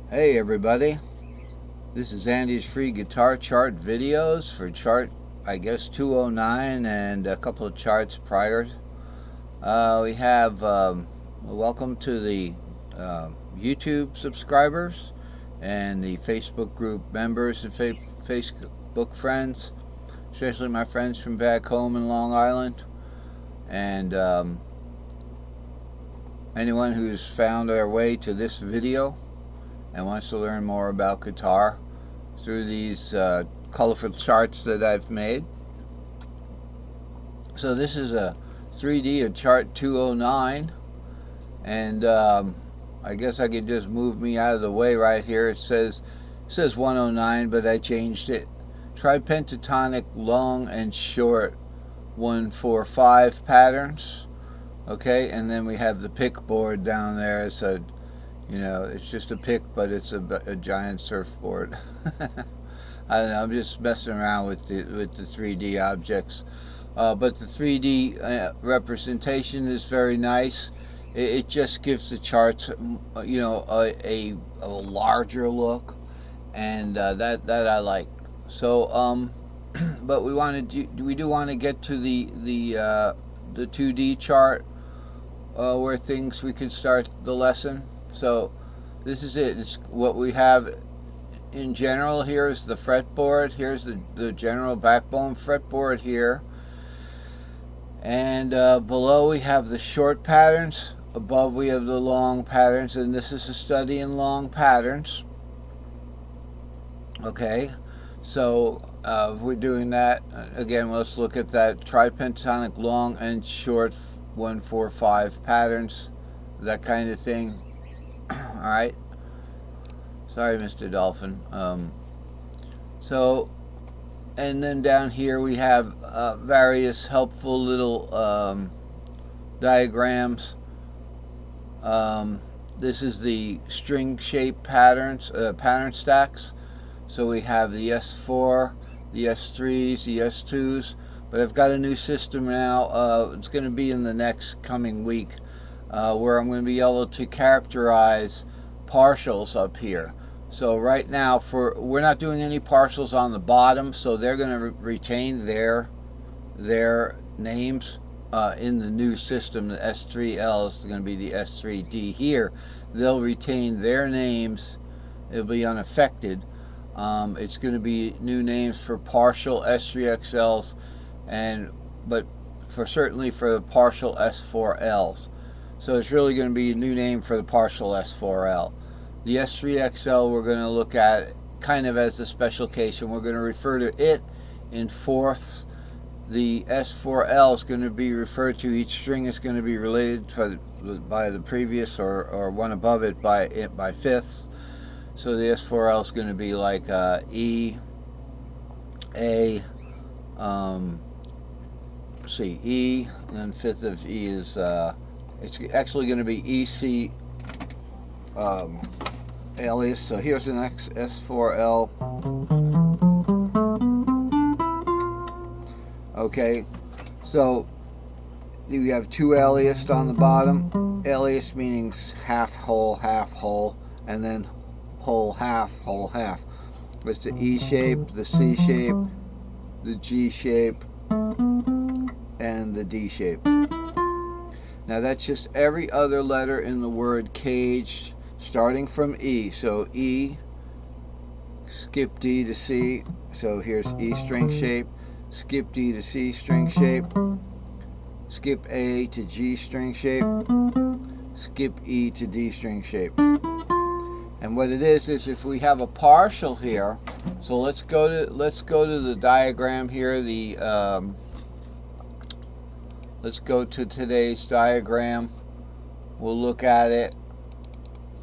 Hey everybody, this is Andy's free guitar chart videos for chart, I guess, 209 and a couple of charts prior. We have welcome to the YouTube subscribers and the Facebook group members and Facebook friends, especially my friends from back home in Long Island, and anyone who's found their way to this video and wants to learn more about guitar through these colorful charts that I've made. So this is a 3D of chart 209, and I guess I could just move me out of the way right here. It says 109, but I changed it. Tri-pentatonic long and short 1-4-5 patterns. Okay, and then we have the pick board down there. It's a, it's just a pick, but it's a giant surfboard. I don't know. I'm just messing around with the 3D objects, but the 3D representation is very nice. It just gives the charts, a larger look, and that I like. So, but we do want to get to the 2D chart where we could start the lesson. So this is it. It's what we have in general. Here's the fretboard. Here's the general backbone fretboard here. And below we have the short patterns. Above we have the long patterns. And this is a study in long patterns. Okay. So if we're doing that, again, let's look at that tri-pentatonic long and short 1-4-5 patterns. That kind of thing. Alright. Sorry, Mr. Dolphin. So, and then down here we have various helpful little diagrams. This is the string shape patterns, pattern stacks. So we have the S4, the S3s, the S2s. But I've got a new system now. It's going to be in the next coming week, where I'm going to be able to characterize partials up here. So right now, we're not doing any partials on the bottom, so they're going to retain their names in the new system. The S3L is going to be the S3D here. They'll retain their names. It'll be unaffected. It's going to be new names for partial S3XLs, but certainly for the partial S4Ls. So it's really going to be a new name for the partial S4L. The S3XL we're going to look at kind of as a special case, and we're going to refer to it in fourths. The S4L is going to be referred to, each string is going to be related by the previous or one above it by fifths. So the S4L is going to be like E, A, C, E, and then fifth of E is, it's actually going to be EC alias. So here's an S4L. Okay, so you have two aliases on the bottom. Alias meaning half whole, and then whole, half. It's the E shape, the C shape, the G shape, and the D shape. Now that's just every other letter in the word caged, starting from E. So E, skip D to C. So here's E string shape, skip D to C string shape, skip A to G string shape, skip E to D string shape. And what it is if we have a partial here, so let's go to the diagram here. Let's go to today's diagram. We'll look at it.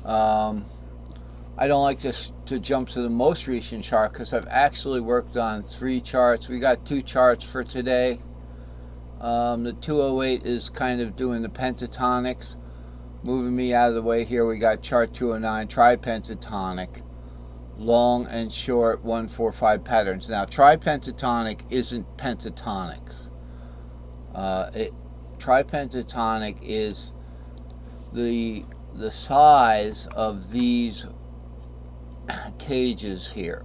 I don't like to jump to the most recent chart because I've actually worked on 3 charts. We got 2 charts for today. The 208 is kind of doing the pentatonics. Moving me out of the way here, we got chart 209, tri-pentatonic, long and short 1-4-5 patterns. Now, tri-pentatonic isn't pentatonics. Tri-pentatonic is the size of these cages here.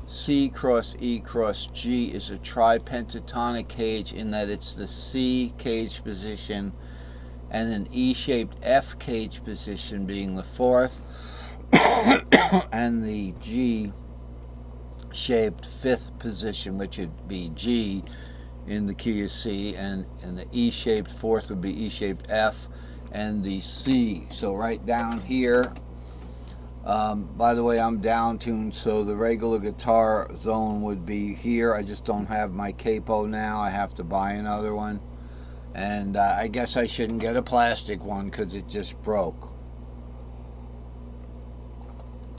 C cross E cross G is a tri-pentatonic cage in that it's the C cage position and an E-shaped F cage position being the fourth and the G-shaped fifth position, which would be G in the key of C, and the E-shaped fourth would be E-shaped F and the C. So right down here, by the way, I'm down tuned, so the regular guitar zone would be here. I just don't have my capo now. I have to buy another one. And I guess I shouldn't get a plastic one because it just broke.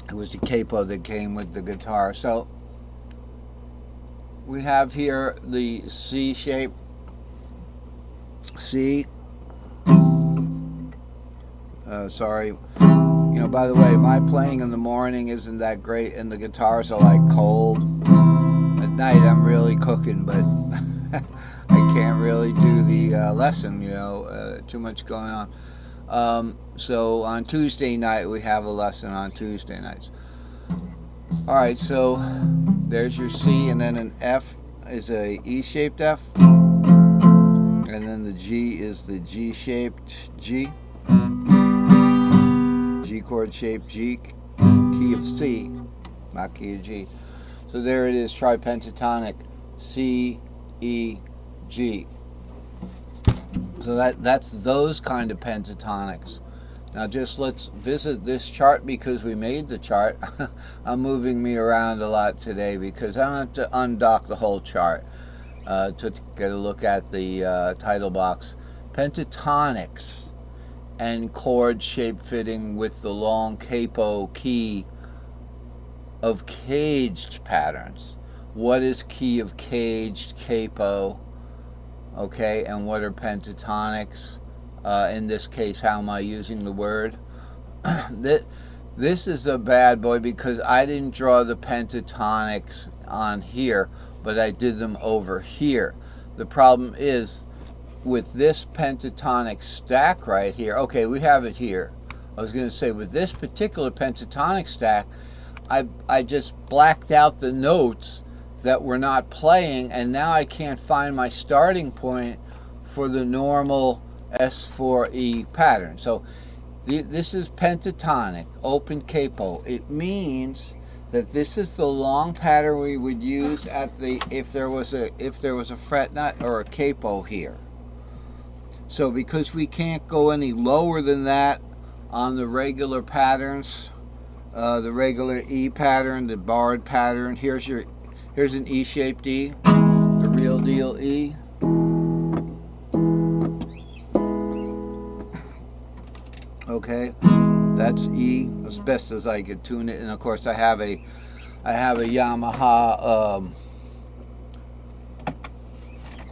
It was the capo that came with the guitar. So we have here the C shape. C. Sorry. You know, by the way, my playing in the morning isn't that great, and the guitars are like cold. At night, I'm really cooking, but I can't really do the lesson, you know, too much going on. So on Tuesday night, we have a lesson on Tuesday nights. Alright, so there's your C, and then an F is a E-shaped F, and then the G is the G-shaped G. G chord shaped G, key of C, not key of G. So there it is, tri-pentatonic, C, E, G. So that's those kind of pentatonics. Now just let's visit this chart because we made the chart. I'm moving me around a lot today because I don't have to undock the whole chart to get a look at the title box. Pentatonics and chord shape fitting with the long capo key of caged patterns. What is key of caged capo? Okay, and what are pentatonics? In this case, how am I using the word? This is a bad boy because I didn't draw the pentatonics on here, but I did them over here. The problem is with this pentatonic stack right here. Okay, we have it here. I was going to say with this particular pentatonic stack, I just blacked out the notes that we're not playing, and now I can't find my starting point for the normal S4E pattern. So this is pentatonic, open capo. It means that this is the long pattern we would use at the if there was a fret nut or a capo here. So because we can't go any lower than that on the regular patterns, the regular E pattern, the barred pattern, here's an E-shaped E, the real deal E. Okay, that's E as best as I could tune it, and of course I have a Yamaha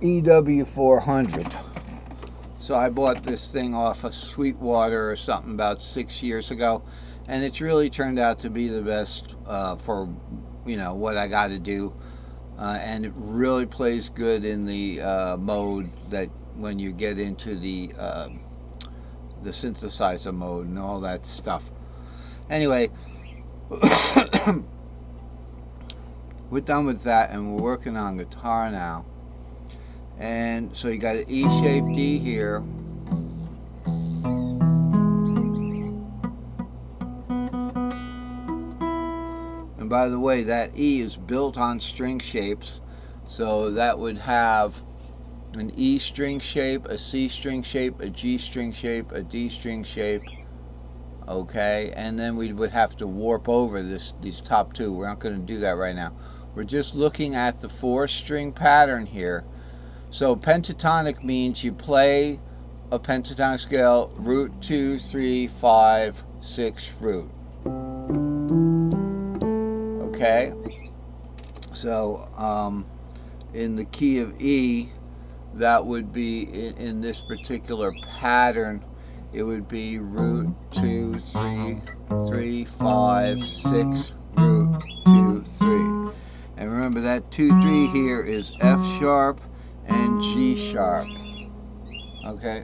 EW400. So I bought this thing off of Sweetwater or something about 6 years ago, and it's really turned out to be the best for, you know, what I got to do, and it really plays good in the mode that when you get into the synthesizer mode and all that stuff. Anyway, we're done with that, and we're working on guitar now. And so you got an E-shaped D here. And by the way, that E is built on string shapes. So that would have an E string shape, a C string shape, a G string shape, a D string shape. Okay, and then we would have to warp over these top two. We're not going to do that right now. We're just looking at the 4-string pattern here. So pentatonic means you play a pentatonic scale, root 2, 3, 5, 6, root. Okay? So in the key of E, that would be in this particular pattern, it would be root 2, 3, 3, 5, 6, root 2, 3. And remember that 2, 3 here is F sharp and G sharp. Okay?